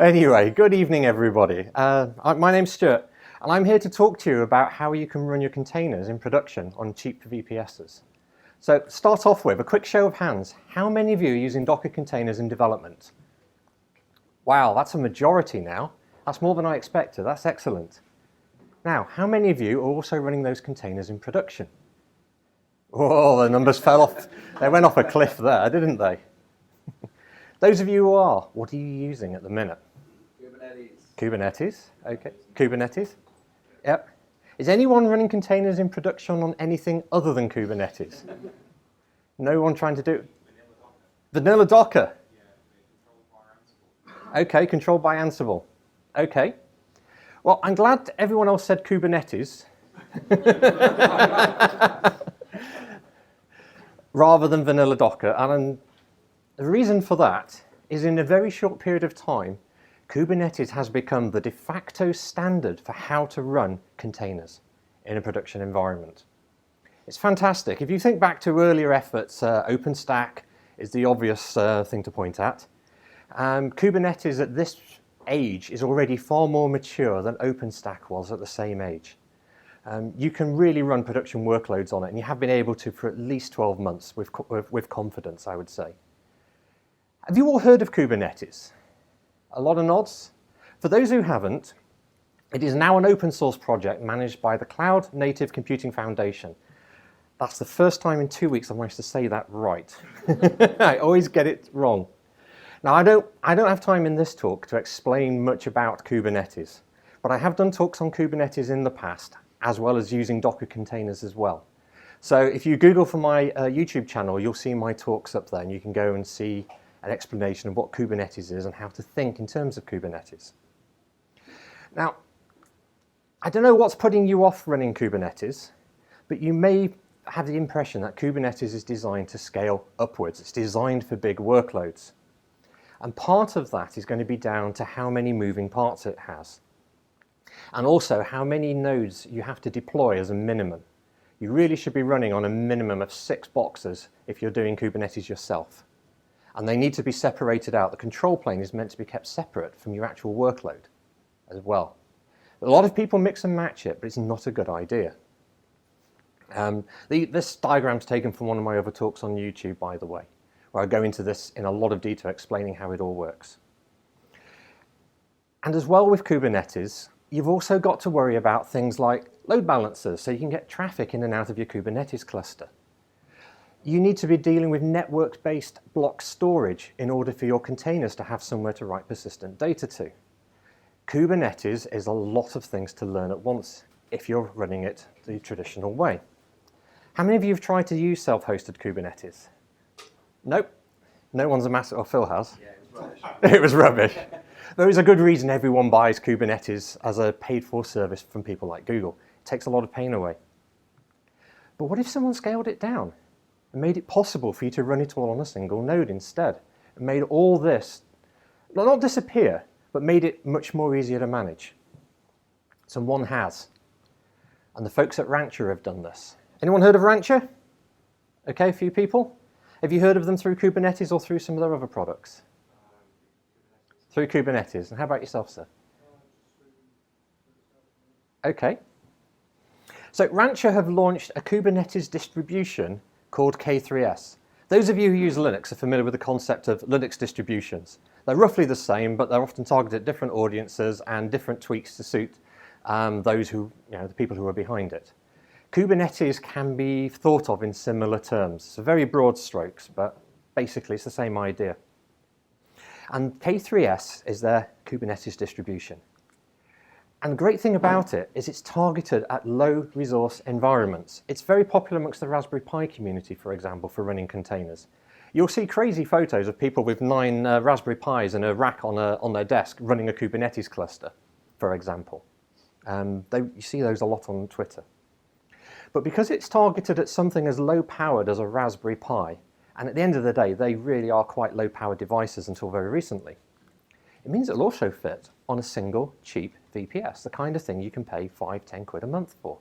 Anyway, good evening, everybody. My name's Stuart, and I'm here to talk to you about how you can run your containers in production on cheap VPSs. So, start off with a quick show of hands. How many of you are using Docker containers in development? Wow, that's a majority now. That's more than I expected. That's excellent. Now, how many of you are also running those containers in production? Oh, the numbers fell off. They went off a cliff there, didn't they? Those of you who are, what are you using at the minute? Kubernetes, okay. Kubernetes, yep. Is anyone running containers in production on anything other than Kubernetes? No one trying to do Vanilla Docker? Okay, controlled by Ansible. Okay. Well, I'm glad everyone else said Kubernetes rather than Vanilla Docker. And the reason for that is in a very short period of time, Kubernetes has become the de facto standard for how to run containers in a production environment. It's fantastic. If you think back to earlier efforts, OpenStack is the obvious thing to point at. Kubernetes at this age is already far more mature than OpenStack was at the same age. You can really run production workloads on it, and you have been able to for at least 12 months with confidence, I would say. Have you all heard of Kubernetes? A lot of nods? For those who haven't, it is now an open source project managed by the Cloud Native Computing Foundation. That's the first time in 2 weeks I've managed to say that right. I always get it wrong. Now, I don't have time in this talk to explain much about Kubernetes, but I have done talks on Kubernetes in the past, as well as using Docker containers as well. So if you Google for my YouTube channel, you'll see my talks up there, and you can go and see an explanation of what Kubernetes is and how to think in terms of Kubernetes. Now, I don't know what's putting you off running Kubernetes, but you may have the impression that Kubernetes is designed to scale upwards. It's designed for big workloads. And part of that is going to be down to how many moving parts it has. And also how many nodes you have to deploy as a minimum. You really should be running on a minimum of 6 boxes if you're doing Kubernetes yourself. And they need to be separated out. The control plane is meant to be kept separate from your actual workload as well. A lot of people mix and match it, but it's not a good idea. This diagram's taken from one of my other talks on YouTube, by the way, where I go into this in a lot of detail explaining how it all works. And as well with Kubernetes, you've also got to worry about things like load balancers, so you can get traffic in and out of your Kubernetes cluster. You need to be dealing with network-based block storage in order for your containers to have somewhere to write persistent data to. Kubernetes is a lot of things to learn at once if you're running it the traditional way. How many of you have tried to use self-hosted Kubernetes? Nope. No one's a master, or Phil has. Yeah, it was rubbish. It was rubbish. There is a good reason everyone buys Kubernetes as a paid-for service from people like Google. It takes a lot of pain away. But what if someone scaled it down and made it possible for you to run it all on a single node instead? And made all this, not disappear, but made it much more easier to manage. Someone has. And the folks at Rancher have done this. Anyone heard of Rancher? Okay, a few people. Have you heard of them through Kubernetes or through some of their other products? Through Kubernetes. And how about yourself, sir? Okay. So Rancher have launched a Kubernetes distribution called K3S. Those of you who use Linux are familiar with the concept of Linux distributions. They're roughly the same, but they're often targeted at different audiences and different tweaks to suit those who, the people who are behind it. Kubernetes can be thought of in similar terms. So very broad strokes, but basically it's the same idea. And K3S is their Kubernetes distribution. And the great thing about it is it's targeted at low resource environments. It's very popular amongst the Raspberry Pi community, for example, for running containers. You'll see crazy photos of people with 9 Raspberry Pis and a rack on their desk running a Kubernetes cluster, for example. You see those a lot on Twitter. But because it's targeted at something as low powered as a Raspberry Pi, and at the end of the day, they really are quite low powered devices until very recently, it means it'll also fit on a single cheap VPS, the kind of thing you can pay 5-10 quid a month for.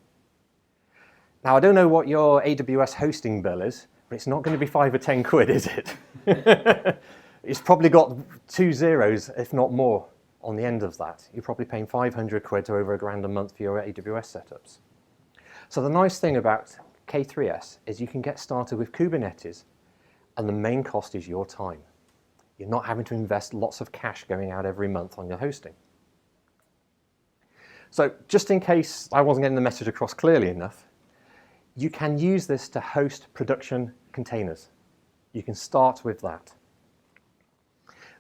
Now, I don't know what your AWS hosting bill is, but it's not going to be 5 or 10 quid, is it? It's probably got 2 zeros, if not more, on the end of that. You're probably paying 500 quid to over £1,000 a month for your AWS setups. So the nice thing about K3S is you can get started with Kubernetes, and the main cost is your time. You're not having to invest lots of cash going out every month on your hosting. So just in case I wasn't getting the message across clearly enough, you can use this to host production containers. You can start with that.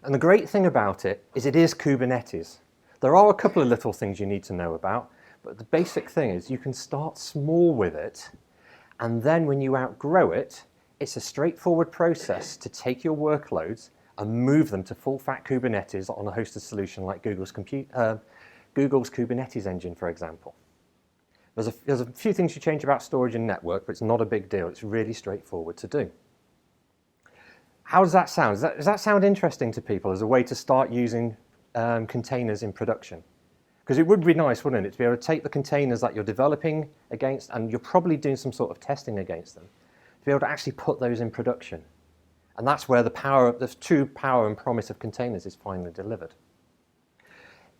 And the great thing about it is Kubernetes. There are a couple of little things you need to know about, but the basic thing is you can start small with it, and then when you outgrow it, it's a straightforward process to take your workloads and move them to full-fat Kubernetes on a hosted solution like Google's Kubernetes engine, for example. There's a few things you change about storage and network, but it's not a big deal. It's really straightforward to do. How does that sound? Does that sound interesting to people as a way to start using containers in production? Because it would be nice, wouldn't it, to be able to take the containers that you're developing against, and you're probably doing some sort of testing against them, to be able to actually put those in production. And that's where the true power and promise of containers is finally delivered.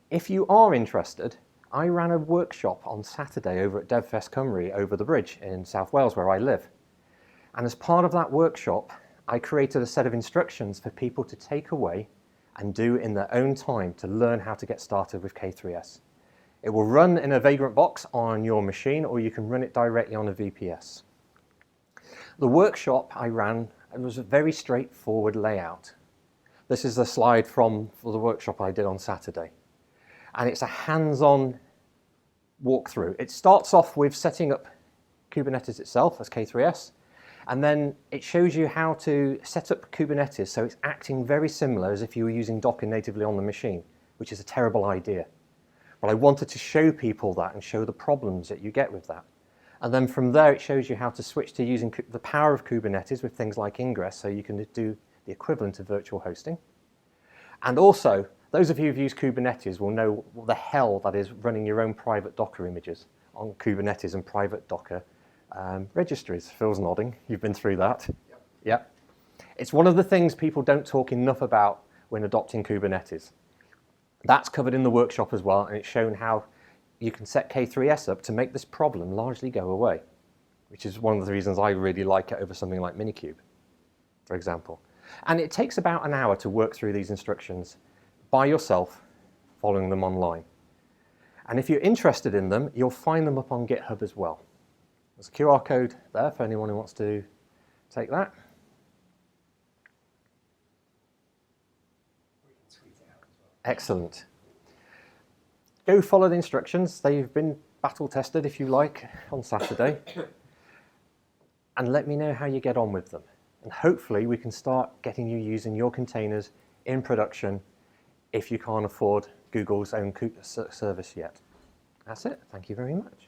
If you are interested, I ran a workshop on Saturday over at DevFest Cymru over the bridge in South Wales where I live. And as part of that workshop, I created a set of instructions for people to take away and do in their own time to learn how to get started with K3S. It will run in a Vagrant box on your machine, or you can run it directly on a VPS. The workshop I ran, it was a very straightforward layout. This is a slide for the workshop I did on Saturday. And it's a hands-on walkthrough. It starts off with setting up Kubernetes itself as K3S, and then it shows you how to set up Kubernetes so it's acting very similar as if you were using Docker natively on the machine, which is a terrible idea. But I wanted to show people that and show the problems that you get with that. And then from there, it shows you how to switch to using the power of Kubernetes with things like Ingress, so you can do the equivalent of virtual hosting. And also, those of you who've used Kubernetes will know the hell that is running your own private Docker images on Kubernetes and private Docker registries. Phil's nodding. You've been through that. Yep. It's one of the things people don't talk enough about when adopting Kubernetes. That's covered in the workshop as well, and it's shown how you can set K3S up to make this problem largely go away, which is one of the reasons I really like it over something like Minikube, for example. And it takes about an hour to work through these instructions by yourself, following them online. And if you're interested in them, you'll find them up on GitHub as well. There's a QR code there for anyone who wants to take that. Excellent. Go follow the instructions. They've been battle tested, if you like, on Saturday. And let me know how you get on with them. And hopefully we can start getting you using your containers in production if you can't afford Google's own service yet. That's it. Thank you very much.